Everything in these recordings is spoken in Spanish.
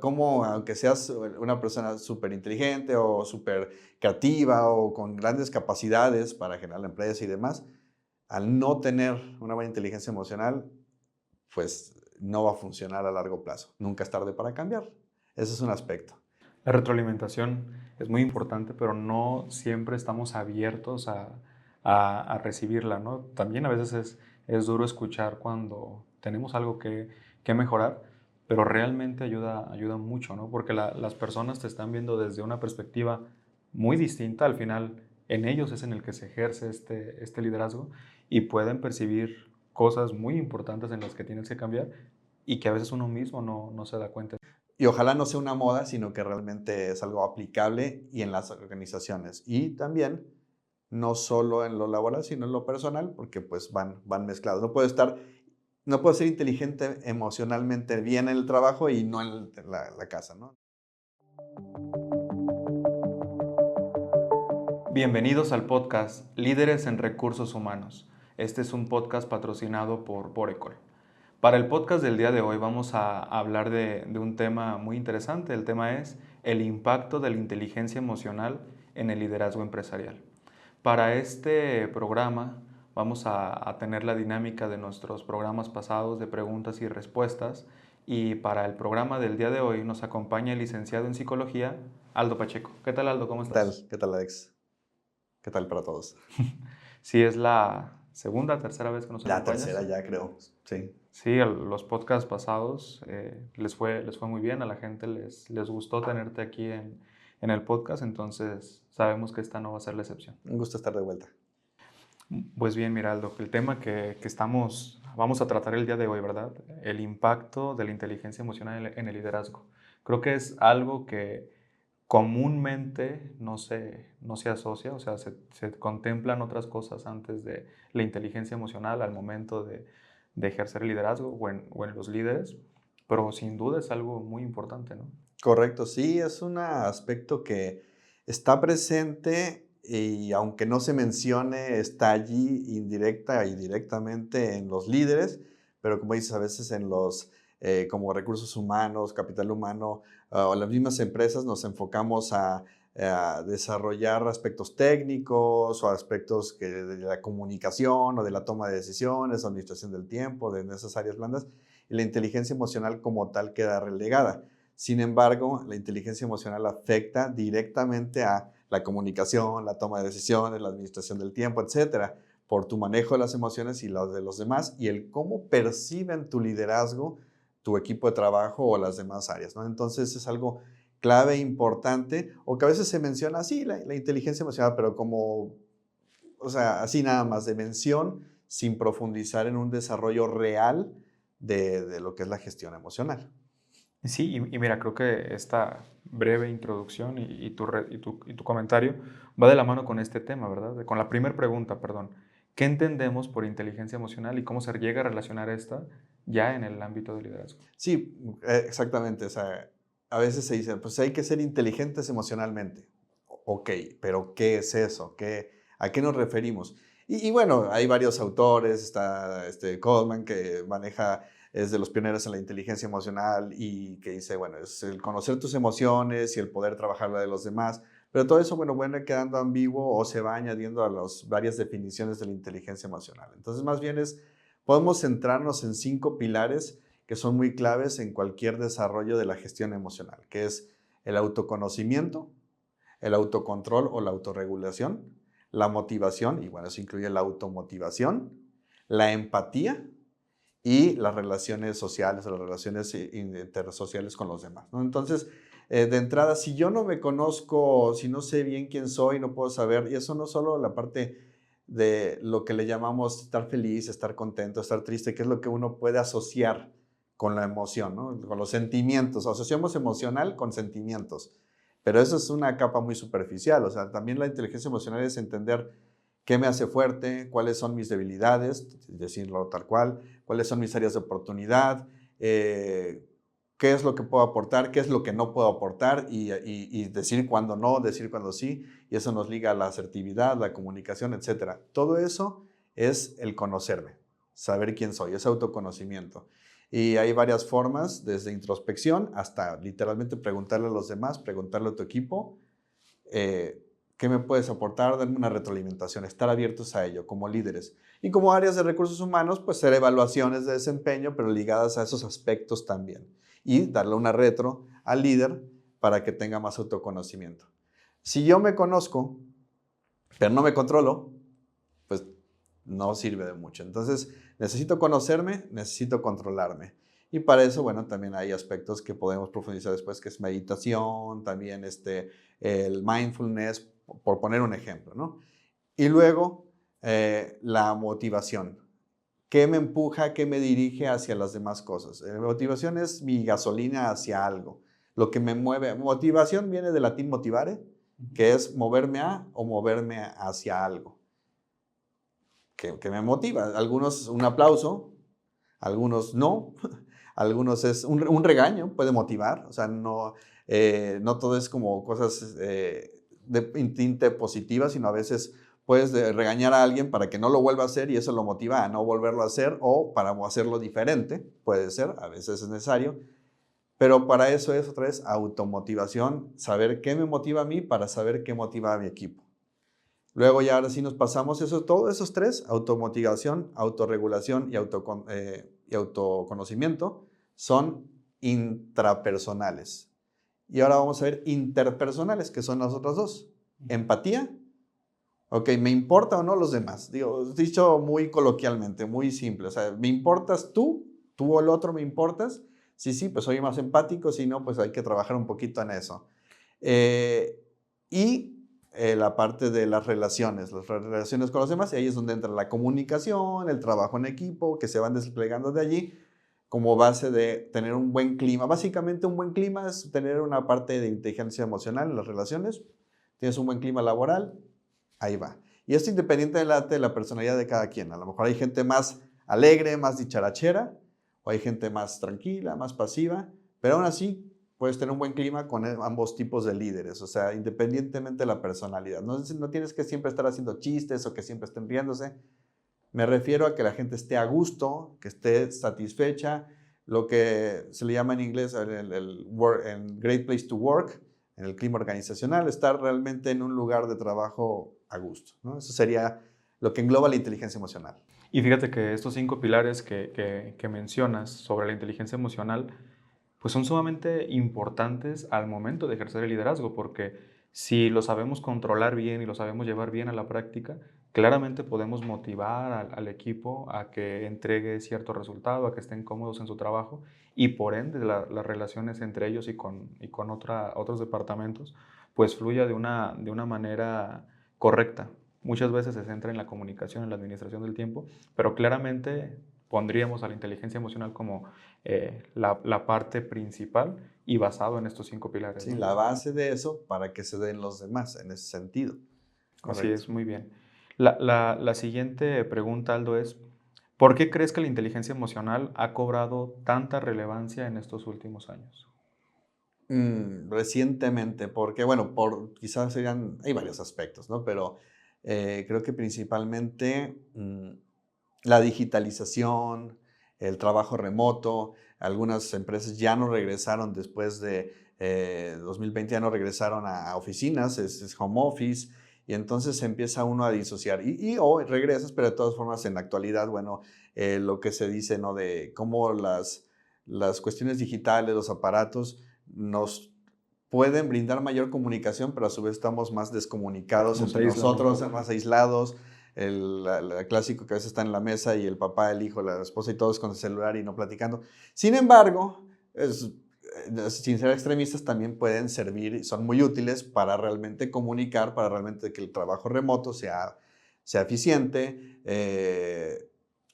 Cómo, aunque seas una persona súper inteligente o súper creativa o con grandes capacidades para generar la empresa y demás, al no tener una buena inteligencia emocional, pues no va a funcionar a largo plazo. Nunca es tarde para cambiar. Ese es un aspecto. La retroalimentación es muy importante, pero no siempre estamos abiertos a recibirla, ¿no? También a veces es duro escuchar cuando tenemos algo que mejorar, pero realmente ayuda mucho, ¿no? Porque las personas te están viendo desde una perspectiva muy distinta. Al final, en ellos es en el que se ejerce este liderazgo y pueden percibir cosas muy importantes en las que tienes que cambiar y que a veces uno mismo no se da cuenta. Y ojalá no sea una moda, sino que realmente es algo aplicable y en las organizaciones. Y también, no solo en lo laboral, sino en lo personal, porque pues van mezclados. No puedo ser inteligente emocionalmente bien en el trabajo y no en la casa, ¿no? Bienvenidos al podcast Líderes en Recursos Humanos. Este es un podcast patrocinado por Borecol. Para el podcast del día de hoy vamos a hablar de un tema muy interesante. El tema es el impacto de la inteligencia emocional en el liderazgo empresarial. Para este programa vamos a tener la dinámica de nuestros programas pasados de preguntas y respuestas. Y para el programa del día de hoy nos acompaña el licenciado en psicología, Aldo Pacheco. ¿Qué tal, Aldo? ¿Cómo ¿Qué tal? estás? ¿Qué tal, Alex? ¿Qué tal para todos? Sí, es la segunda, tercera vez que nos La tercera acompañas. ya creo, sí. Sí, los podcasts pasados les fue muy bien, a la gente les gustó tenerte aquí en el podcast, entonces sabemos que esta no va a ser la excepción. Un gusto estar de vuelta. Pues bien, Miraldo, el tema vamos a tratar el día de hoy, ¿verdad? El impacto de la inteligencia emocional en el liderazgo. Creo que es algo que comúnmente no se asocia, o sea, se contemplan otras cosas antes de la inteligencia emocional al momento de ejercer el liderazgo o en los líderes, pero sin duda es algo muy importante, ¿no? Correcto, sí, es un aspecto que está presente y aunque no se mencione, está allí indirecta y directamente en los líderes, pero como dices, a veces en los, como recursos humanos, capital humano, o las mismas empresas nos enfocamos a desarrollar aspectos técnicos o aspectos de la comunicación o de la toma de decisiones, administración del tiempo, de esas áreas blandas, y la inteligencia emocional como tal queda relegada. Sin embargo, la inteligencia emocional afecta directamente a la comunicación, la toma de decisiones, la administración del tiempo, etcétera, por tu manejo de las emociones y las de los demás y el cómo perciben tu liderazgo, tu equipo de trabajo o las demás áreas, ¿no? Entonces es algo clave, importante, o que a veces se menciona así, la inteligencia emocional, pero como, o sea, así nada más de mención, sin profundizar en un desarrollo real de lo que es la gestión emocional. Sí, y mira, creo que esta breve introducción y tu comentario va de la mano con este tema, ¿verdad? Con la primera pregunta, perdón. ¿Qué entendemos por inteligencia emocional y cómo se llega a relacionar esta ya en el ámbito del liderazgo? Sí, exactamente. O sea, a veces se dice, pues hay que ser inteligentes emocionalmente. Ok, pero ¿qué es eso? ¿A qué nos referimos? Y bueno, hay varios autores, está Goldman que es de los pioneros en la inteligencia emocional y que dice, bueno, es el conocer tus emociones y el poder trabajar la de los demás. Pero todo eso, bueno, quedando ambiguo o se va añadiendo a las varias definiciones de la inteligencia emocional. Entonces, más bien podemos centrarnos en 5 pilares que son muy claves en cualquier desarrollo de la gestión emocional, que es el autoconocimiento, el autocontrol o la autorregulación, la motivación, y bueno, eso incluye la automotivación, la empatía y las relaciones sociales o las relaciones intersociales con los demás, ¿no? Entonces, de entrada, si yo no me conozco, si no sé bien quién soy, no puedo saber, y eso no solo la parte de lo que le llamamos estar feliz, estar contento, estar triste, que es lo que uno puede asociar con la emoción, ¿no? Con los sentimientos. Asociamos emocional con sentimientos, pero eso es una capa muy superficial. O sea, también la inteligencia emocional es entender qué me hace fuerte, cuáles son mis debilidades, decirlo tal cual, cuáles son mis áreas de oportunidad, qué es lo que puedo aportar, qué es lo que no puedo aportar y decir cuándo no, decir cuándo sí, y eso nos liga a la asertividad, la comunicación, etcétera. Todo eso es el conocerme, saber quién soy, es autoconocimiento. Y hay varias formas, desde introspección hasta literalmente preguntarle a los demás, preguntarle a tu equipo, ¿qué me puedes aportar? Darme una retroalimentación, estar abiertos a ello como líderes. Y como áreas de recursos humanos, pues hacer evaluaciones de desempeño, pero ligadas a esos aspectos también. Y darle una retro al líder para que tenga más autoconocimiento. Si yo me conozco, pero no me controlo, pues no sirve de mucho. Entonces, necesito conocerme, necesito controlarme. Y para eso, bueno, también hay aspectos que podemos profundizar después, que es meditación, también el mindfulness, por poner un ejemplo, ¿no? Y luego, la motivación. ¿Qué me empuja, qué me dirige hacia las demás cosas? La motivación es mi gasolina hacia algo, lo que me mueve. Motivación viene del latín motivare, que es moverme a o moverme hacia algo que me motiva. Algunos un aplauso, algunos no, algunos es un regaño, puede motivar, o sea, no todo es como cosas de tinte positiva, sino a veces puedes regañar a alguien para que no lo vuelva a hacer y eso lo motiva a no volverlo a hacer o para hacerlo diferente, puede ser, a veces es necesario, pero para eso es otra vez automotivación, saber qué me motiva a mí para saber qué motiva a mi equipo. Luego ya ahora sí nos pasamos todos esos tres, automotivación, autorregulación y autoconocimiento, son intrapersonales. Y ahora vamos a ver interpersonales, que son las otras dos. Empatía, ok, ¿me importa o no los demás? Digo, dicho muy coloquialmente, muy simple, o sea, ¿me importas tú o el otro me importas? Sí, pues soy más empático, si no, pues hay que trabajar un poquito en eso. La parte de las relaciones con los demás, y ahí es donde entra la comunicación, el trabajo en equipo, que se van desplegando de allí como base de tener un buen clima. Básicamente un buen clima es tener una parte de inteligencia emocional en las relaciones, tienes un buen clima laboral, ahí va. Y esto independiente de la personalidad de cada quien. A lo mejor hay gente más alegre, más dicharachera, o hay gente más tranquila, más pasiva, pero aún así puedes tener un buen clima con ambos tipos de líderes, o sea, independientemente de la personalidad. No tienes que siempre estar haciendo chistes o que siempre estén riéndose. Me refiero a que la gente esté a gusto, que esté satisfecha, lo que se le llama en inglés el great place to work, en el clima organizacional, estar realmente en un lugar de trabajo a gusto, ¿no? Eso sería lo que engloba la inteligencia emocional. Y fíjate que estos 5 pilares que mencionas sobre la inteligencia emocional, pues son sumamente importantes al momento de ejercer el liderazgo, porque si lo sabemos controlar bien y lo sabemos llevar bien a la práctica, claramente podemos motivar al equipo a que entregue cierto resultado, a que estén cómodos en su trabajo y por ende las relaciones entre ellos y con otros departamentos, pues fluya de una manera correcta. Muchas veces se centra en la comunicación, en la administración del tiempo, pero claramente pondríamos a la inteligencia emocional como la parte principal y basado en estos 5 pilares, Sí, ¿no? la base de eso para que se den los demás en ese sentido. Así Correcto. es, muy bien. La siguiente pregunta, Aldo, es, ¿por qué crees que la inteligencia emocional ha cobrado tanta relevancia en estos últimos años? Recientemente, porque bueno, quizás hay varios aspectos, ¿no? Pero creo que principalmente la digitalización, el trabajo remoto, algunas empresas ya no regresaron después de 2020, ya no regresaron a oficinas, es home office, y entonces se empieza uno a disociar, o regresas, pero de todas formas en la actualidad, bueno, lo que se dice, ¿no? De cómo las cuestiones digitales, los aparatos, nos pueden brindar mayor comunicación, pero a su vez estamos más descomunicados Nos entre aíslan un nosotros, poco. más aislados. El clásico que a veces está en la mesa y el papá, el hijo, la esposa y todos con el celular y no platicando. Sin embargo, sin ser extremistas, también pueden servir y son muy útiles para realmente comunicar, para realmente que el trabajo remoto sea eficiente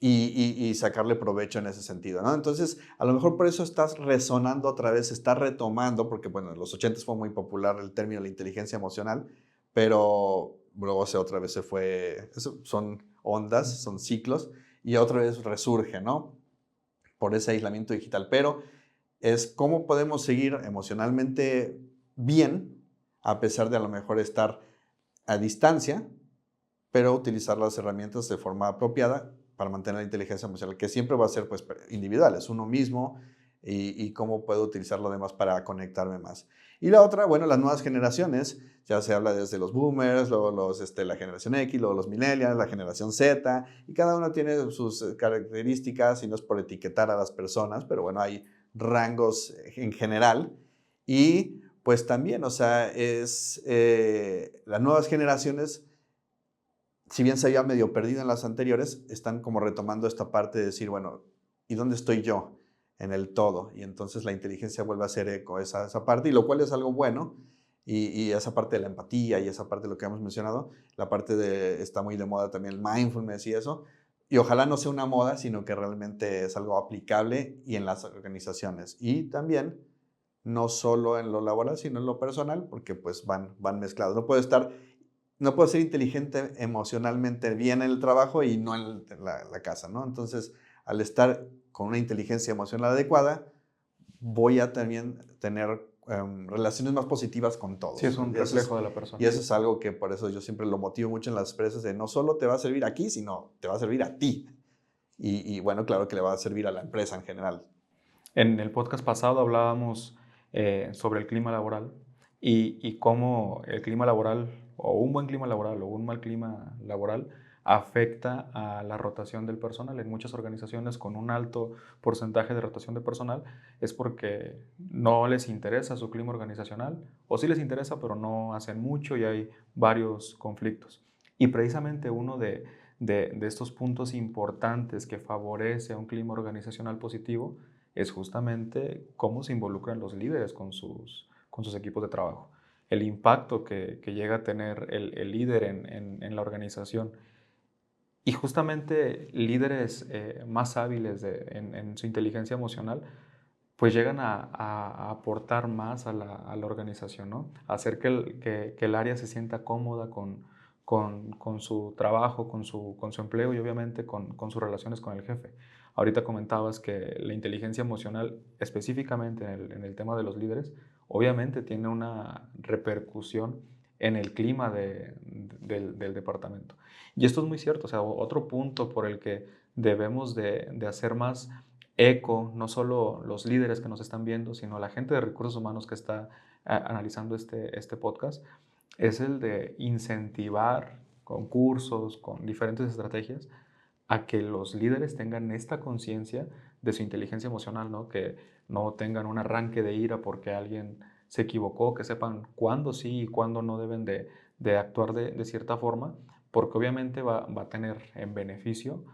y sacarle provecho en ese sentido, ¿no? Entonces, a lo mejor por eso estás resonando otra vez, estás retomando, porque bueno, en los 80 fue muy popular el término de la inteligencia emocional, pero luego otra vez se fue, son ondas, son ciclos, y otra vez resurge, ¿no? Por ese aislamiento digital. Pero es cómo podemos seguir emocionalmente bien, a pesar de a lo mejor estar a distancia, pero utilizar las herramientas de forma apropiada para mantener la inteligencia emocional, que siempre va a ser pues, individual, es uno mismo y cómo puedo utilizar lo demás para conectarme más. Y la otra, bueno, las nuevas generaciones, ya se habla desde los boomers, luego la generación X, luego los millennials, la generación Z, y cada uno tiene sus características, y no es por etiquetar a las personas, pero bueno, hay rangos en general. Y pues también, o sea, las nuevas generaciones, si bien se había medio perdido en las anteriores, están como retomando esta parte de decir, bueno, ¿y dónde estoy yo en el todo? Y entonces la inteligencia vuelve a hacer eco esa parte, y lo cual es algo bueno, y esa parte de la empatía y esa parte de lo que hemos mencionado, la parte está muy de moda también el mindfulness y eso, y ojalá no sea una moda, sino que realmente es algo aplicable y en las organizaciones. Y también no solo en lo laboral, sino en lo personal, porque pues van mezclados. No puedo ser inteligente emocionalmente bien en el trabajo y no en la casa, ¿no? Entonces, al estar con una inteligencia emocional adecuada, voy a también tener relaciones más positivas con todos. Sí, es un reflejo de la persona. Y eso es algo que por eso yo siempre lo motivo mucho en las empresas, de no solo te va a servir aquí, sino te va a servir a ti. Y bueno, claro que le va a servir a la empresa en general. En el podcast pasado hablábamos sobre el clima laboral y cómo el clima laboral, o un buen clima laboral o un mal clima laboral, afecta a la rotación del personal. En muchas organizaciones con un alto porcentaje de rotación de personal es porque no les interesa su clima organizacional, o sí les interesa pero no hacen mucho y hay varios conflictos. Y precisamente uno de estos puntos importantes que favorece a un clima organizacional positivo es justamente cómo se involucran los líderes con sus equipos de trabajo. El impacto que llega a tener el líder en la organización. Y justamente líderes más hábiles en su inteligencia emocional, pues llegan a aportar más a la organización, ¿no? A hacer que el área se sienta cómoda con su trabajo, con su empleo y obviamente con sus relaciones con el jefe. Ahorita comentabas que la inteligencia emocional, específicamente en el tema de los líderes, obviamente tiene una repercusión en el clima del departamento. Y esto es muy cierto, o sea, otro punto por el que debemos de hacer más eco, no solo los líderes que nos están viendo, sino la gente de recursos humanos que está analizando este podcast, es el de incentivar con cursos, con diferentes estrategias, a que los líderes tengan esta conciencia de su inteligencia emocional, ¿no? Que no tengan un arranque de ira porque alguien se equivocó, que sepan cuándo sí y cuándo no deben de actuar de cierta forma, porque obviamente va a tener en beneficio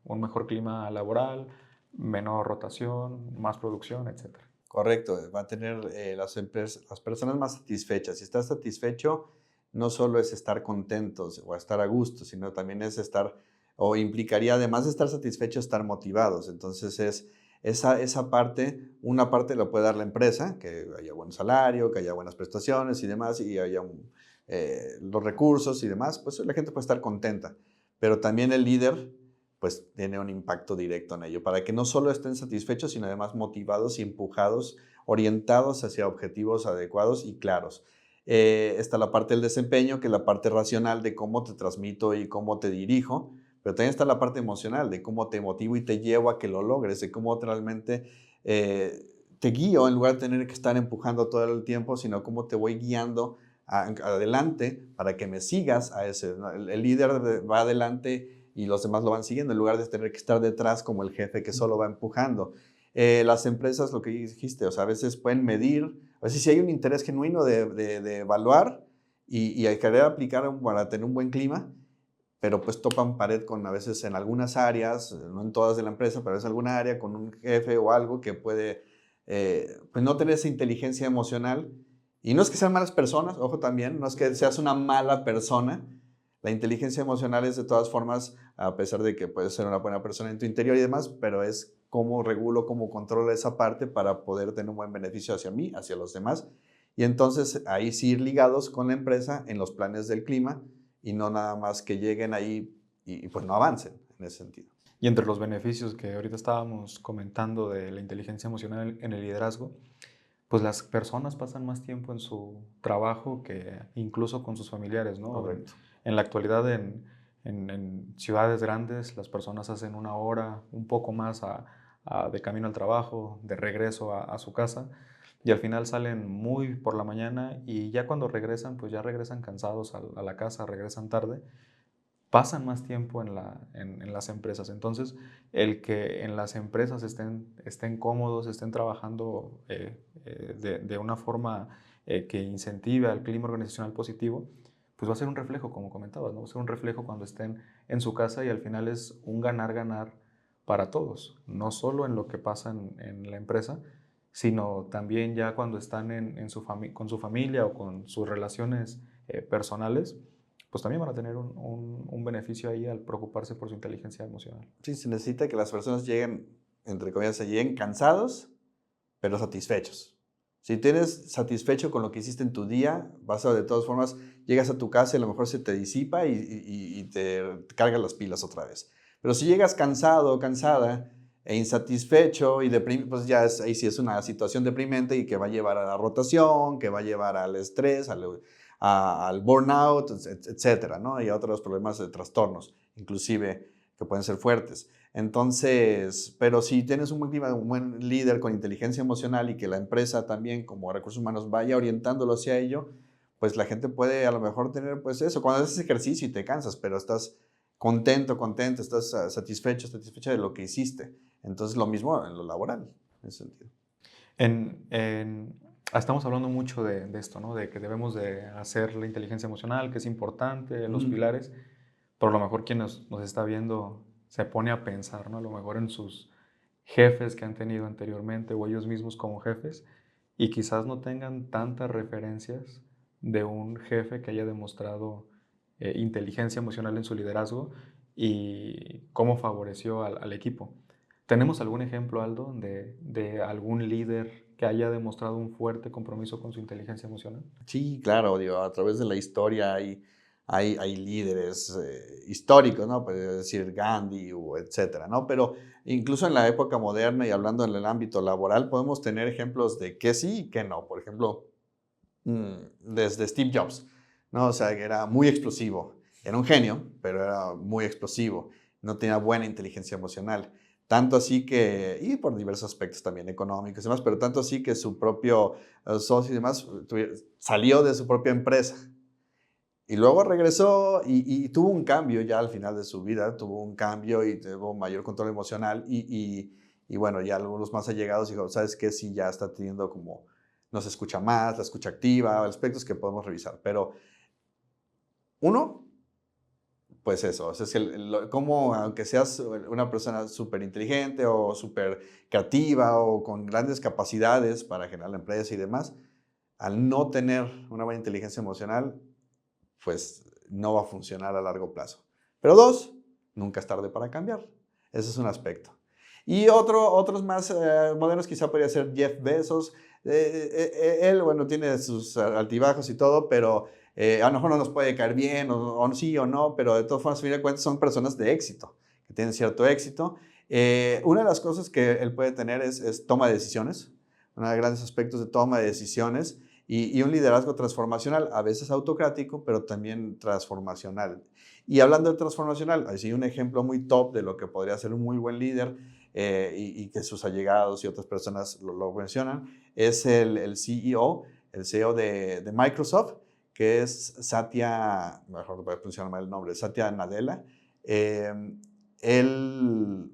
un mejor clima laboral, menor rotación, más producción, etc. Correcto, va a tener las personas más satisfechas. Si estás satisfecho, no solo es estar contentos o estar a gusto, sino también es estar, o implicaría además de estar satisfecho, estar motivados. Entonces es esa parte, una parte la puede dar la empresa, que haya buen salario, que haya buenas prestaciones y demás, y haya los recursos y demás, pues la gente puede estar contenta. Pero también el líder pues tiene un impacto directo en ello, para que no solo estén satisfechos, sino además motivados y empujados, orientados hacia objetivos adecuados y claros. Está la parte del desempeño, que es la parte racional de cómo te transmito y cómo te dirijo, pero también está la parte emocional de cómo te motivo y te llevo a que lo logres, de cómo realmente te guío en lugar de tener que estar empujando todo el tiempo, sino cómo te voy guiando adelante para que me sigas a ese. El líder va adelante y los demás lo van siguiendo, en lugar de tener que estar detrás como el jefe que solo va empujando. Las empresas, lo que dijiste, o sea, a veces pueden medir, a veces si hay un interés genuino de evaluar y querer aplicar para tener un buen clima, pero pues topan pared con a veces en algunas áreas, no en todas de la empresa, pero a veces alguna área con un jefe o algo que puede pues no tener esa inteligencia emocional. Y no es que sean malas personas, ojo también, no es que seas una mala persona. La inteligencia emocional es de todas formas, a pesar de que puedes ser una buena persona en tu interior y demás, pero es cómo regulo, cómo controlo esa parte para poder tener un buen beneficio hacia mí, hacia los demás. Y entonces ahí sí ir ligados con la empresa en los planes del clima y no nada más que lleguen ahí y pues no avancen en ese sentido. Y entre los beneficios que ahorita estábamos comentando de la inteligencia emocional en el liderazgo, pues las personas pasan más tiempo en su trabajo que incluso con sus familiares, ¿no? Correcto. En la actualidad En ciudades grandes las personas hacen 1 hora, un poco más de camino al trabajo, de regreso a su casa, y al final salen muy por la mañana y ya cuando regresan, pues ya regresan cansados a la casa, regresan tarde, pasan más tiempo en las empresas. Entonces, el que en las empresas estén cómodos, estén trabajando de una forma que incentive al clima organizacional positivo, pues va a ser un reflejo, como comentabas, ¿no? Va a ser un reflejo cuando estén en su casa y al final es un ganar-ganar para todos, no solo en lo que pasa en la empresa, sino también ya cuando están con su familia o con sus relaciones personales, pues también van a tener un beneficio ahí al preocuparse por su inteligencia emocional. Sí, se necesita que las personas lleguen, entre comillas, lleguen cansados, pero satisfechos. Si tienes satisfecho con lo que hiciste en tu día, vas a, de todas formas, llegas a tu casa y a lo mejor se te disipa y te cargas las pilas otra vez. Pero si llegas cansado o cansada e insatisfecho y deprimido, pues ya ahí sí es una situación deprimente y que va a llevar a la rotación, que va a llevar al estrés, al burnout, etcétera, ¿no? Y a otros problemas de trastornos, inclusive, que pueden ser fuertes. Entonces, pero si tienes un buen líder con inteligencia emocional y que la empresa también como recursos humanos vaya orientándolo hacia ello, pues la gente puede a lo mejor tener pues eso, cuando haces ejercicio y te cansas, pero estás contento, estás satisfecha de lo que hiciste. Entonces lo mismo en lo laboral, en ese sentido. Estamos hablando mucho de esto, ¿no? De que debemos de hacer la inteligencia emocional, que es importante, los pilares, pero a lo mejor quien nos está viendo se pone a pensar, ¿no? A lo mejor en sus jefes que han tenido anteriormente o ellos mismos como jefes y quizás no tengan tantas referencias de un jefe que haya demostrado inteligencia emocional en su liderazgo y cómo favoreció al equipo. ¿Tenemos algún ejemplo, Aldo, de algún líder que haya demostrado un fuerte compromiso con su inteligencia emocional? Sí, claro, digo, a través de la historia hay líderes históricos, ¿no? Puede decir Gandhi o etcétera, ¿no? Pero incluso en la época moderna y hablando en el ámbito laboral, podemos tener ejemplos de que sí y que no. Por ejemplo, desde Steve Jobs, ¿no? O sea, que era muy explosivo. Era un genio, pero era muy explosivo. No tenía buena inteligencia emocional. Tanto así que, y por diversos aspectos también económicos y demás, pero tanto así que su propio socio y demás salió de su propia empresa. Y luego regresó y tuvo un cambio ya al final de su vida, tuvo un cambio y tuvo mayor control emocional y bueno, ya algunos más allegados dijo, ¿sabes qué? Sí, ya está teniendo como, no se escucha más, la escucha activa, aspectos que podemos revisar. Pero uno, pues eso, o sea, es que como aunque seas una persona súper inteligente o súper creativa o con grandes capacidades para generar la empresa y demás, al no tener una buena inteligencia emocional, pues no va a funcionar a largo plazo. Pero dos, nunca es tarde para cambiar. Ese es un aspecto. Y otros más modernos quizá podría ser Jeff Bezos. Él, bueno, tiene sus altibajos y todo, pero a lo mejor no nos puede caer bien, o sí o no, pero de todas formas, a fin de cuentas, son personas de éxito, que tienen cierto éxito. Una de las cosas que él puede tener es toma de decisiones, uno de los grandes aspectos de toma de decisiones y un liderazgo transformacional, a veces autocrático, pero también transformacional. Y hablando de transformacional, hay un ejemplo muy top de lo que podría ser un muy buen líder y que sus allegados y otras personas lo mencionan, es el CEO, el CEO de Microsoft, que es Satya, mejor voy a pronunciar mal el nombre, Satya Nadella. Él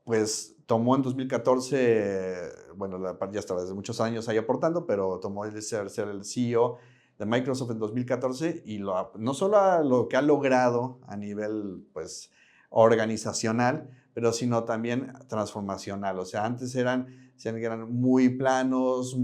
pues tomó en 2014, bueno, ya estaba desde muchos años ahí aportando, pero tomó el ser el CEO de Microsoft en 2014 y no solo a lo que ha logrado a nivel pues, organizacional, pero sino también transformacional. O sea, antes eran muy planos,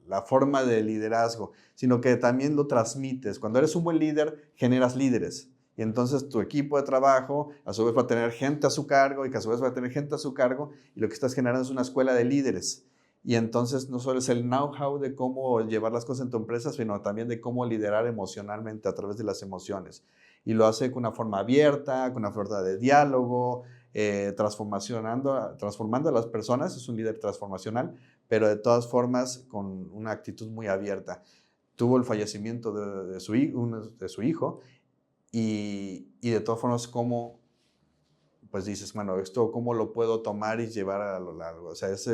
la forma de liderazgo, sino que también lo transmites. Cuando eres un buen líder, generas líderes. Y entonces tu equipo de trabajo a su vez va a tener gente a su cargo y que a su vez va a tener gente a su cargo y lo que estás generando es una escuela de líderes. Y entonces no solo es el know-how de cómo llevar las cosas en tu empresa, sino también de cómo liderar emocionalmente a través de las emociones. Y lo hace con una forma abierta, con una forma de diálogo, transformando a las personas, es un líder transformacional, pero de todas formas con una actitud muy abierta. Tuvo el fallecimiento de su hijo y de todas formas, ¿cómo? Pues dices, bueno, esto cómo lo puedo tomar y llevar a lo largo. O sea, es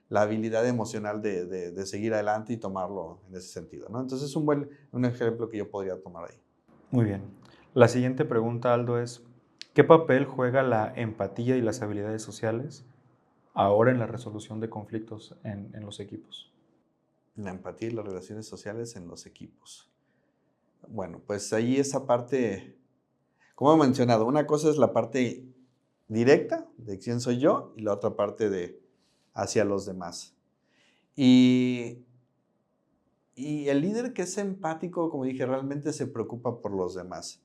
la habilidad emocional de seguir adelante y tomarlo en ese sentido, ¿no? Entonces es un ejemplo que yo podría tomar ahí. Muy bien. La siguiente pregunta, Aldo, es, ¿qué papel juega la empatía y las habilidades sociales ahora en la resolución de conflictos en los equipos? La empatía y las relaciones sociales en los equipos. Bueno, pues ahí esa parte, como he mencionado, una cosa es la parte directa de quién soy yo y la otra parte de hacia los demás. Y el líder que es empático, como dije, realmente se preocupa por los demás.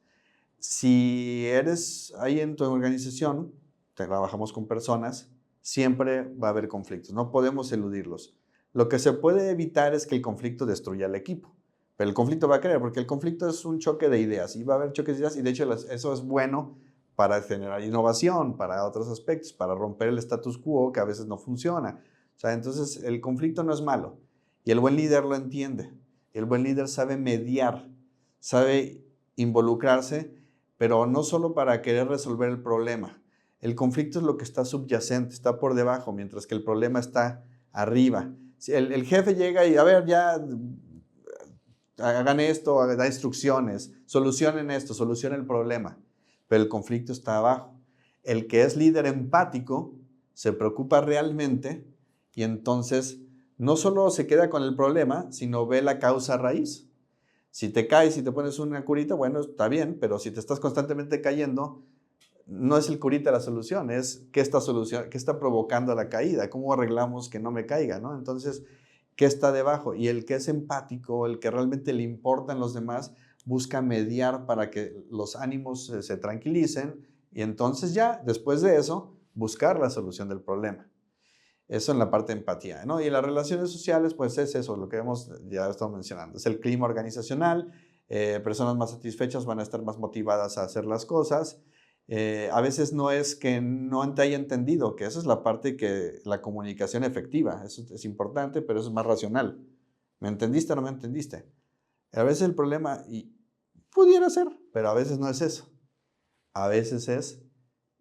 Si eres ahí en tu organización, trabajamos con personas, siempre va a haber conflictos, no podemos eludirlos. Lo que se puede evitar es que el conflicto destruya al equipo, pero el conflicto va a crear, porque el conflicto es un choque de ideas y va a haber choques de ideas y de hecho eso es bueno para generar innovación, para otros aspectos, para romper el status quo que a veces no funciona. O sea, entonces el conflicto no es malo y el buen líder lo entiende. El buen líder sabe mediar, sabe involucrarse, pero no solo para querer resolver el problema. El conflicto es lo que está subyacente, está por debajo, mientras que el problema está arriba. Si el jefe llega y, a ver, ya hagan esto, da instrucciones, solucionen esto, solucionen el problema, pero el conflicto está abajo. El que es líder empático se preocupa realmente y entonces no solo se queda con el problema, sino ve la causa raíz. Si te caes y te pones una curita, bueno, está bien, pero si te estás constantemente cayendo, no es el curita la solución, es qué está provocando la caída, cómo arreglamos que no me caiga, ¿no? Entonces, ¿qué está debajo? Y el que es empático, el que realmente le importan los demás, busca mediar para que los ánimos se tranquilicen y entonces ya, después de eso, buscar la solución del problema. Eso en la parte de empatía, ¿no? Y en las relaciones sociales, pues es eso, lo que ya estamos mencionando. Es el clima organizacional, personas más satisfechas van a estar más motivadas a hacer las cosas. A veces no es que no te haya entendido, que esa es la parte que la comunicación efectiva, eso es importante, pero eso es más racional. ¿Me entendiste o no me entendiste? A veces el problema, y pudiera ser, pero a veces no es eso. A veces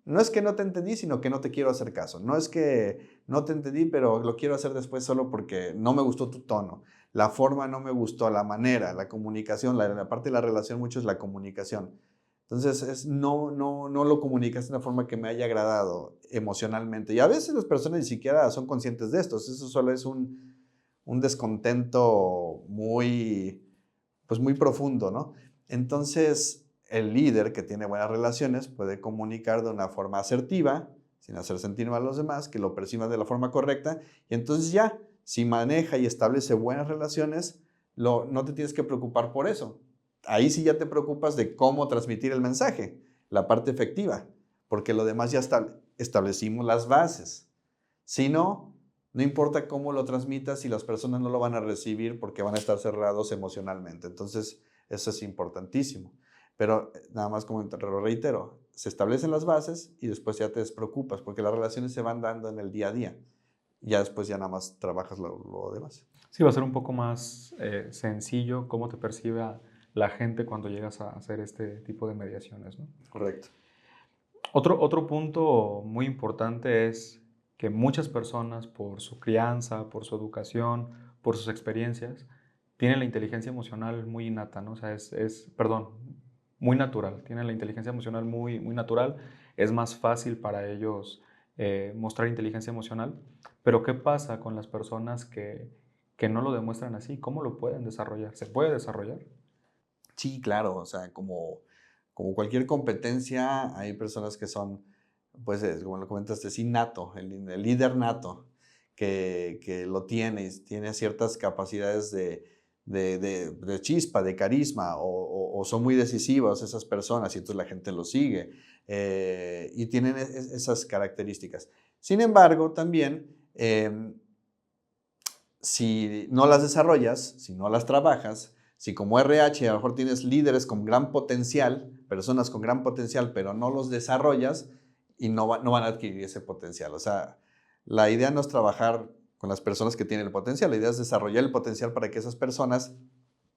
no es que no te entendí, sino que no te quiero hacer caso. No es que no te entendí, pero lo quiero hacer después solo porque no me gustó tu tono. La forma no me gustó, la manera, la comunicación, la parte de la relación mucho es la comunicación. Entonces, no lo comunicas de una forma que me haya agradado emocionalmente. Y a veces las personas ni siquiera son conscientes de esto. Eso solo es un descontento pues muy profundo, ¿no? Entonces, el líder que tiene buenas relaciones puede comunicar de una forma asertiva, sin hacer sentir mal a los demás, que lo perciban de la forma correcta, y entonces ya, si maneja y establece buenas relaciones, no te tienes que preocupar por eso. Ahí sí ya te preocupas de cómo transmitir el mensaje, la parte efectiva, porque lo demás ya establecimos las bases. Si no, no importa cómo lo transmitas, si las personas no lo van a recibir porque van a estar cerrados emocionalmente. Entonces, eso es importantísimo. Pero nada más como lo reitero, se establecen las bases y después ya te despreocupas porque las relaciones se van dando en el día a día. Ya después ya nada más trabajas lo demás. Sí, va a ser un poco más sencillo cómo te percibe la gente cuando llegas a hacer este tipo de mediaciones, ¿no? Correcto. Otro punto muy importante es que muchas personas, por su crianza, por su educación, por sus experiencias, tienen la inteligencia emocional muy innata, ¿no? O sea, perdón, muy natural. Tienen la inteligencia emocional muy natural. Es más fácil para ellos mostrar inteligencia emocional. Pero ¿qué pasa con las personas que no lo demuestran así? ¿Cómo lo pueden desarrollar? ¿Se puede desarrollar? Sí, claro, o sea, como cualquier competencia, hay personas que son, pues, como lo comentaste, es innato, el líder nato, que lo tiene y tiene ciertas capacidades de chispa, de carisma, o son muy decisivos esas personas y entonces la gente lo sigue, y tienen esas características. Sin embargo, también, si no las desarrollas, si no las trabajas, si como RH a lo mejor tienes líderes con gran potencial, personas con gran potencial, pero no los desarrollas y no van a adquirir ese potencial. O sea, la idea no es trabajar con las personas que tienen el potencial, la idea es desarrollar el potencial para que esas personas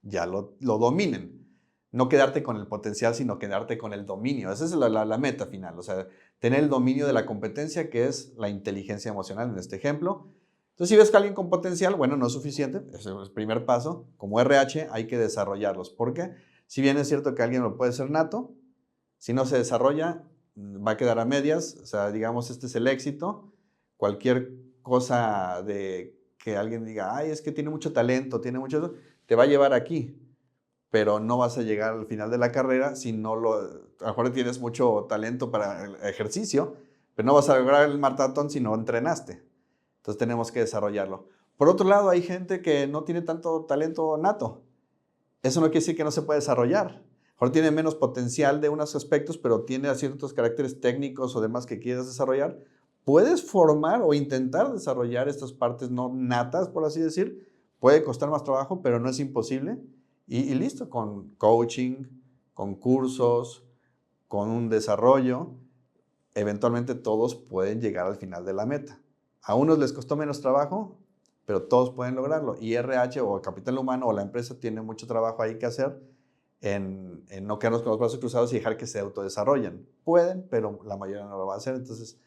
ya lo dominen. no quedarte con el potencial, sino quedarte con el dominio. Esa es la meta final, o sea, tener el dominio de la competencia, que es la inteligencia emocional en este ejemplo. Entonces, si ves que alguien con potencial, bueno, no es suficiente, ese es el primer paso. Como RH hay que desarrollarlos. ¿Por qué? Si bien es cierto que alguien lo puede ser nato, si no se desarrolla, va a quedar a medias. O sea, digamos, este es el éxito. Cualquier cosa de que alguien diga, ay, es que tiene mucho talento, tiene mucho, te va a llevar aquí, pero no vas a llegar al final de la carrera si no lo, a lo mejor tienes mucho talento para el ejercicio, pero no vas a lograr el maratón si no entrenaste. Entonces tenemos que desarrollarlo. Por otro lado, hay gente que no tiene tanto talento nato. Eso no quiere decir que no se puede desarrollar. A lo mejor tiene menos potencial de unos aspectos, pero tiene ciertos caracteres técnicos o demás que quieras desarrollar. Puedes formar o intentar desarrollar estas partes no natas, por así decir. Puede costar más trabajo, pero no es imposible. Y listo, con coaching, con cursos, con un desarrollo, eventualmente todos pueden llegar al final de la meta. A unos les costó menos trabajo, pero todos pueden lograrlo. Y RH o el capital humano o la empresa tiene mucho trabajo ahí que hacer en no quedarnos con los brazos cruzados y dejar que se autodesarrollen. Pueden, pero la mayoría no lo va a hacer, entonces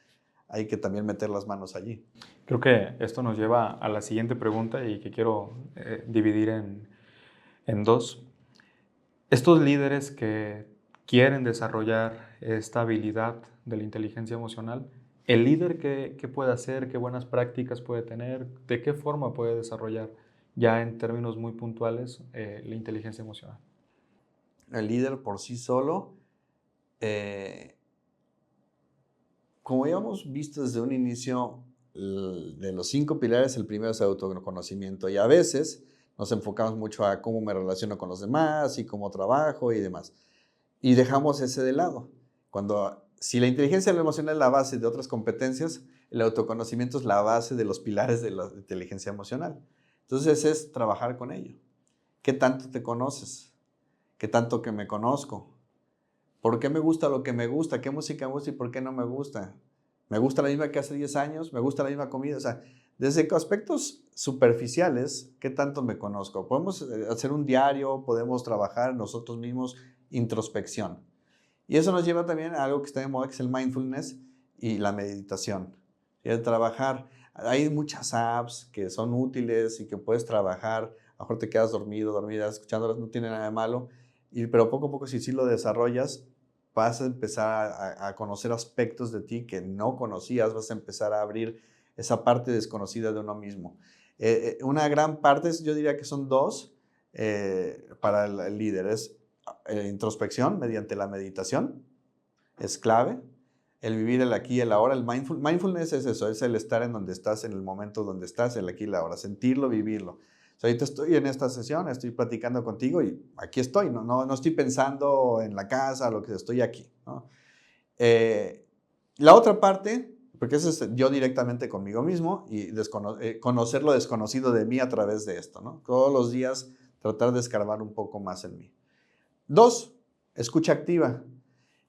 hay que también meter las manos allí. Creo que esto nos lleva a la siguiente pregunta y que quiero dividir en dos. Estos líderes que quieren desarrollar esta habilidad de la inteligencia emocional, ¿el líder qué puede hacer? ¿Qué buenas prácticas puede tener? ¿De qué forma puede desarrollar ya en términos muy puntuales la inteligencia emocional? El líder por sí solo, como ya hemos visto desde un inicio, de los 5 pilares, el primero es el autoconocimiento. Y a veces nos enfocamos mucho a cómo me relaciono con los demás y cómo trabajo y demás. Y dejamos ese de lado. Si la inteligencia emocional es la base de otras competencias, el autoconocimiento es la base de los pilares de la inteligencia emocional. Entonces es trabajar con ello. ¿Qué tanto te conoces? ¿Qué tanto que me conozco? ¿Por qué me gusta lo que me gusta? ¿Qué música me gusta y por qué no me gusta? ¿Me gusta la misma que hace 10 años? ¿Me gusta la misma comida? O sea, desde aspectos superficiales, ¿qué tanto me conozco? Podemos hacer un diario, podemos trabajar nosotros mismos, introspección. Y eso nos lleva también a algo que está de moda, que es el mindfulness y la meditación. Y el trabajar, hay muchas apps que son útiles y que puedes trabajar. A lo mejor te quedas dormido, dormida, escuchándolas, no tiene nada de malo. Pero poco a poco, si sí lo desarrollas, vas a empezar a conocer aspectos de ti que no conocías, vas a empezar a abrir esa parte desconocida de uno mismo. Una gran parte, yo diría que son dos para el líder, es introspección mediante la meditación, es clave. El vivir el aquí y el ahora, mindfulness es eso, es el estar en donde estás, en el momento donde estás, el aquí y el ahora, sentirlo, vivirlo. O sea, ahorita estoy en esta sesión, estoy platicando contigo y aquí estoy, no estoy pensando en la casa, lo que estoy aquí, ¿no? La otra parte, porque eso es yo directamente conmigo mismo y conocer lo desconocido de mí a través de esto, ¿no? Todos los días tratar de escarbar un poco más en mí. 2, escucha activa.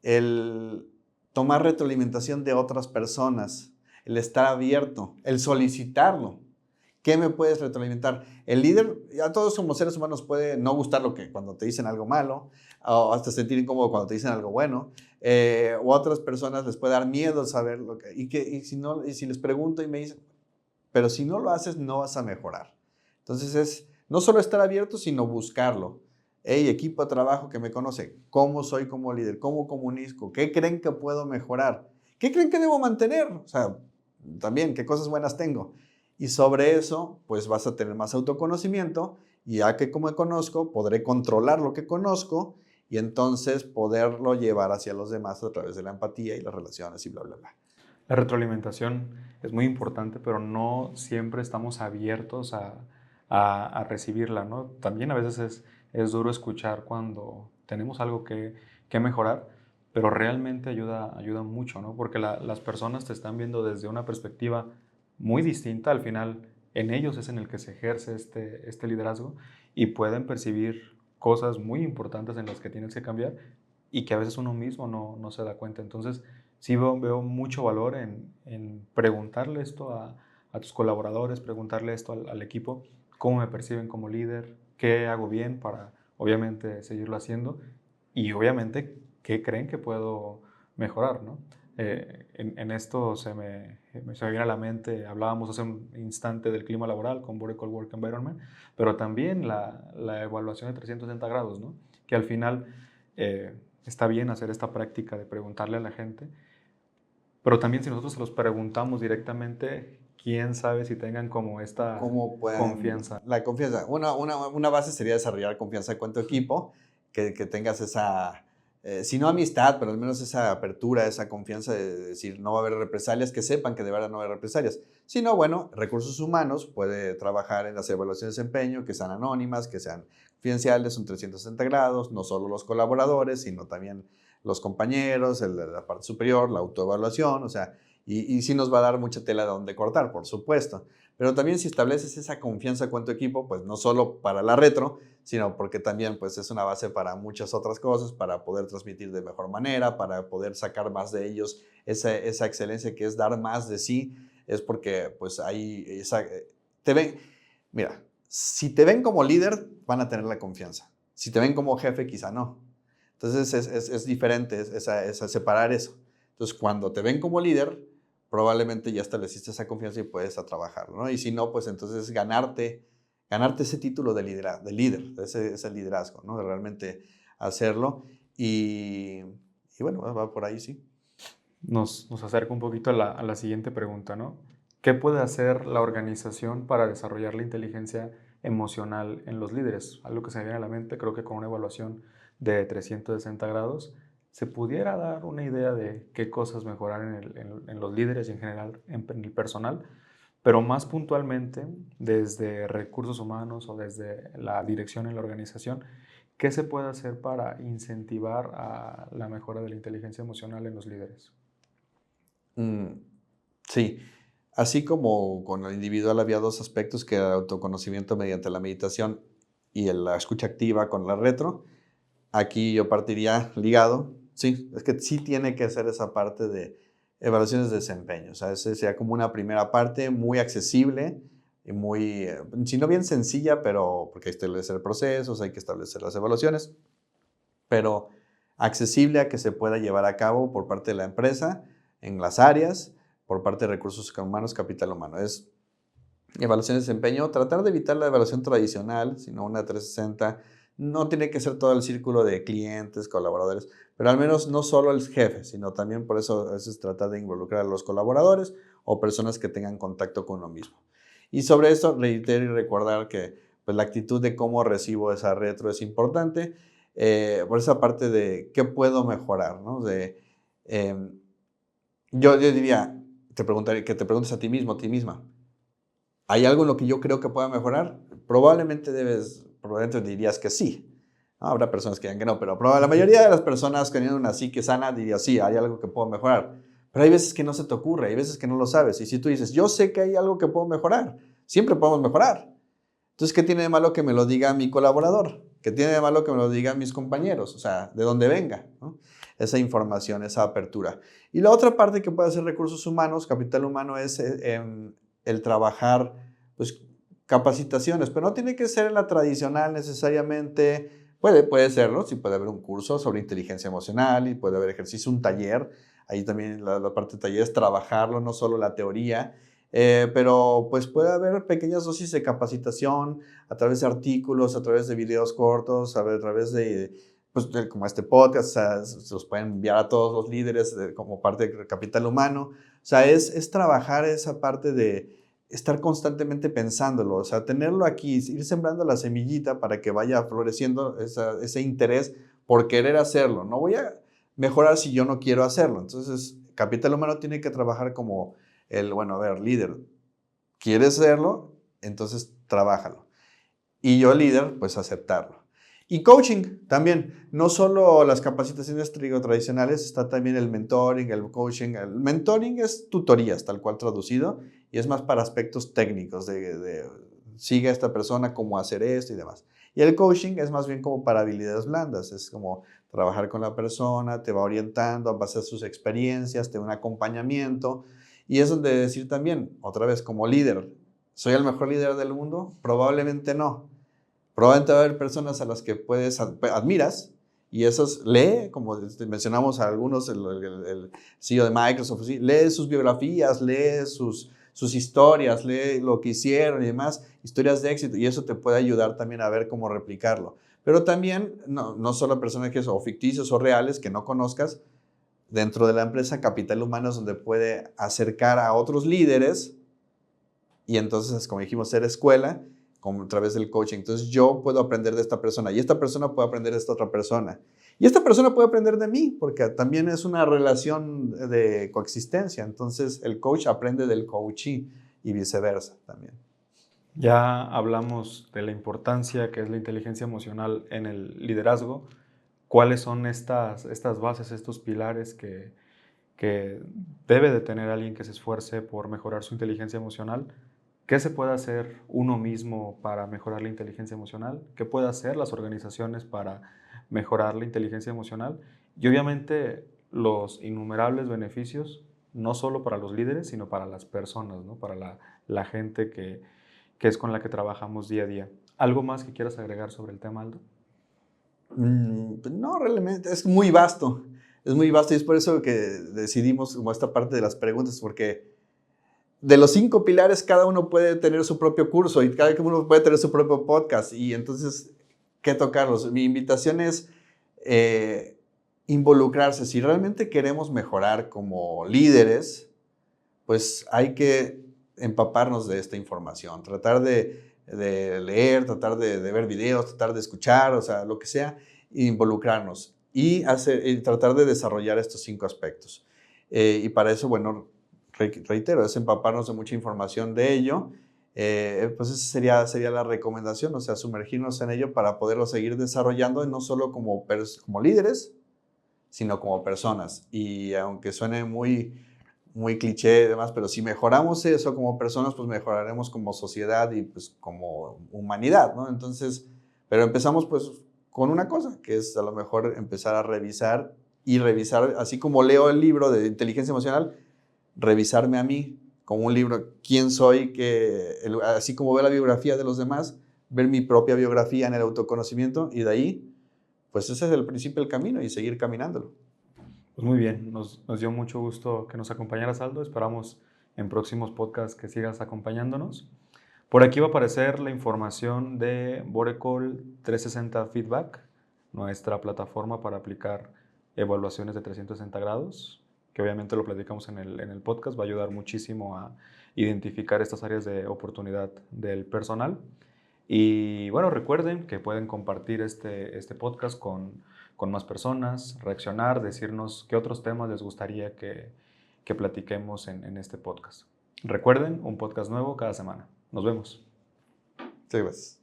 El tomar retroalimentación de otras personas, el estar abierto, el solicitarlo. ¿Qué me puedes retroalimentar? El líder, a todos como seres humanos puede no gustar cuando te dicen algo malo, o hasta sentir incómodo cuando te dicen algo bueno, o a otras personas les puede dar miedo saber y si les pregunto y me dicen, pero si no lo haces no vas a mejorar. Entonces es no solo estar abierto, sino buscarlo. Hey, equipo de trabajo que me conoce, ¿cómo soy como líder? ¿Cómo comunico? ¿Qué creen que puedo mejorar? ¿Qué creen que debo mantener? O sea, también, ¿qué cosas buenas tengo? Y sobre eso, pues vas a tener más autoconocimiento y ya que como conozco, podré controlar lo que conozco y entonces poderlo llevar hacia los demás a través de la empatía y las relaciones y bla, bla, bla. La retroalimentación es muy importante, pero no siempre estamos abiertos a recibirla, ¿no? También a veces es duro escuchar cuando tenemos algo que mejorar, pero realmente ayuda mucho, ¿no? Porque las personas te están viendo desde una perspectiva muy distinta. Al final, en ellos es en el que se ejerce este liderazgo y pueden percibir cosas muy importantes en las que tienes que cambiar y que a veces uno mismo no se da cuenta. Entonces, sí veo mucho valor en preguntarle esto a tus colaboradores, preguntarle esto al equipo, cómo me perciben como líder, qué hago bien obviamente seguirlo haciendo y obviamente qué creen que puedo mejorar, ¿no? En esto se me viene a la mente, hablábamos hace un instante del clima laboral con Oracle Work Environment, pero también la evaluación de 360 grados, ¿no? Que al final está bien hacer esta práctica de preguntarle a la gente, pero también si nosotros se los preguntamos directamente, quién sabe si tengan como esta ¿Cómo pueden? confianza. La confianza. Una base sería desarrollar confianza con tu equipo, que tengas esa, si no amistad, pero al menos esa apertura, esa confianza de decir no va a haber represalias, que sepan que de verdad no va a haber represalias. Si no, bueno, recursos humanos puede trabajar en las evaluaciones de desempeño, que sean anónimas, que sean confidenciales, un 360 grados, no solo los colaboradores, sino también los compañeros, la parte superior, la autoevaluación, o sea, y sí nos va a dar mucha tela de donde cortar, por supuesto. Pero también si estableces esa confianza con tu equipo, pues no solo para la retro, sino porque también pues, es una base para muchas otras cosas, para poder transmitir de mejor manera, para poder sacar más de ellos esa excelencia que es dar más de sí, es porque pues ahí te ven, mira, si te ven como líder, van a tener la confianza. Si te ven como jefe, quizá no. Entonces es diferente, es separar eso. Entonces cuando te ven como líder, probablemente ya estableciste esa confianza y puedes a trabajarlo, ¿no? Y si no, pues entonces ganarte ese título de líder, ese liderazgo, ¿no? De realmente hacerlo. Y, y bueno, va por ahí, sí. Nos acerca un poquito a la siguiente pregunta, ¿no? ¿Qué puede hacer la organización para desarrollar la inteligencia emocional en los líderes? Algo que se me viene a la mente, creo que con una evaluación de 360 grados, se pudiera dar una idea de qué cosas mejorar en los líderes y en general en el personal, pero más puntualmente desde recursos humanos o desde la dirección en la organización, ¿qué se puede hacer para incentivar a la mejora de la inteligencia emocional en los líderes? Sí, así como con lo individual había dos aspectos, que era el autoconocimiento mediante la meditación y la escucha activa con la retro, aquí yo partiría ligado, sí, es que sí tiene que ser esa parte de evaluaciones de desempeño, o sea, ese sería como una primera parte muy accesible y muy, si no bien sencilla, pero porque hay que establecer procesos, hay que establecer las evaluaciones, pero accesible a que se pueda llevar a cabo por parte de la empresa en las áreas, por parte de recursos humanos, capital humano. Es evaluación de desempeño, tratar de evitar la evaluación tradicional, sino una 360. No tiene que ser todo el círculo de clientes, colaboradores, pero al menos no solo el jefe, sino también por eso a veces tratar de involucrar a los colaboradores o personas que tengan contacto con uno mismo. Y sobre eso, reiterar y recordar que pues, la actitud de cómo recibo esa retro es importante, por esa parte de qué puedo mejorar, ¿no? Yo diría, te preguntaría, que te preguntes a ti mismo, a ti misma, ¿hay algo en lo que yo creo que pueda mejorar? Probablemente dirías que sí. ¿No? Habrá personas que digan que no, pero la mayoría de las personas que tienen una psique sana diría sí, hay algo que puedo mejorar. Pero hay veces que no se te ocurre, hay veces que no lo sabes. Y si tú dices, yo sé que hay algo que puedo mejorar, siempre podemos mejorar. Entonces, ¿qué tiene de malo que me lo diga mi colaborador? ¿Qué tiene de malo que me lo digan mis compañeros? O sea, de dónde venga, ¿no? Esa información, esa apertura. Y la otra parte que puede hacer recursos humanos, capital humano, es el trabajar, pues, capacitaciones, pero no tiene que ser la tradicional necesariamente. Puede serlo, sí puede haber un curso sobre inteligencia emocional y puede haber ejercicio, un taller. Ahí también la parte de taller es trabajarlo, no solo la teoría. Pero pues puede haber pequeñas dosis de capacitación a través de artículos, a través de videos cortos, a través de, pues, como este podcast, o sea, se los pueden enviar a todos los líderes como parte del capital humano. O sea, es trabajar esa parte de estar constantemente pensándolo, o sea, tenerlo aquí, ir sembrando la semillita para que vaya floreciendo ese interés por querer hacerlo. No voy a mejorar si yo no quiero hacerlo. Entonces, capital humano tiene que trabajar como bueno, a ver, líder, ¿quieres hacerlo? Entonces, trabájalo. Y yo, líder, pues aceptarlo. Y coaching también, no solo las capacitaciones tradicionales, está también el mentoring, el coaching. El mentoring es tutorías, tal cual traducido, y es más para aspectos técnicos, sigue a esta persona cómo hacer esto y demás. Y el coaching es más bien como para habilidades blandas, es como trabajar con la persona, te va orientando a base de sus experiencias, te da un acompañamiento, y es donde decir también, otra vez, como líder, ¿soy el mejor líder del mundo? Probablemente no. Probablemente va a haber personas a las que admiras, y esos lee, como mencionamos a algunos, el CEO de Microsoft, ¿sí? Lee sus biografías, lee sus historias, lee lo que hicieron y demás, historias de éxito, y eso te puede ayudar también a ver cómo replicarlo. Pero también, no solo personajes o ficticios o reales que no conozcas, dentro de la empresa, capital humano es donde puede acercar a otros líderes, y entonces, como dijimos, ser escuela, como a través del coaching. Entonces yo puedo aprender de esta persona y esta persona puede aprender de esta otra persona. Y esta persona puede aprender de mí, porque también es una relación de coexistencia. Entonces el coach aprende del coachee y viceversa también. Ya hablamos de la importancia que es la inteligencia emocional en el liderazgo. ¿Cuáles son estas bases, estos pilares que debe de tener alguien que se esfuerce por mejorar su inteligencia emocional? ¿Qué se puede hacer uno mismo para mejorar la inteligencia emocional? ¿Qué pueden hacer las organizaciones para mejorar la inteligencia emocional? Y obviamente los innumerables beneficios, no solo para los líderes, sino para las personas, ¿no? Para la gente que es con la que trabajamos día a día. ¿Algo más que quieras agregar sobre el tema, Aldo? No, realmente, es muy vasto. Es muy vasto y es por eso que decidimos como esta parte de las preguntas, porque de los 5 pilares, cada uno puede tener su propio curso y cada uno puede tener su propio podcast. Y entonces, ¿qué tocarlos? Mi invitación es involucrarse. Si realmente queremos mejorar como líderes, pues hay que empaparnos de esta información, tratar de leer, tratar de ver videos, tratar de escuchar, o sea, lo que sea, involucrarnos y tratar de desarrollar estos 5 aspectos. Y para eso, bueno, reitero, es empaparnos de mucha información de ello. Pues esa sería la recomendación, o sea, sumergirnos en ello para poderlo seguir desarrollando, no solo como líderes, sino como personas. Y aunque suene muy cliché y demás, pero si mejoramos eso como personas, pues mejoraremos como sociedad y pues como humanidad, ¿no? Entonces, pero empezamos pues con una cosa, que es a lo mejor empezar a revisar, así como leo el libro de inteligencia emocional, revisarme a mí como un libro, quién soy, así como ver la biografía de los demás, ver mi propia biografía en el autoconocimiento, y de ahí, pues ese es el principio del camino y seguir caminándolo. Pues muy bien, nos dio mucho gusto que nos acompañaras, Aldo. Esperamos en próximos podcasts que sigas acompañándonos. Por aquí va a aparecer la información de Borecall 360 Feedback, nuestra plataforma para aplicar evaluaciones de 360 grados, que obviamente lo platicamos en el podcast, va a ayudar muchísimo a identificar estas áreas de oportunidad del personal. Y bueno, recuerden que pueden compartir este podcast con más personas, reaccionar, decirnos qué otros temas les gustaría que platiquemos en este podcast. Recuerden, un podcast nuevo cada semana. Nos vemos. Sí, pues.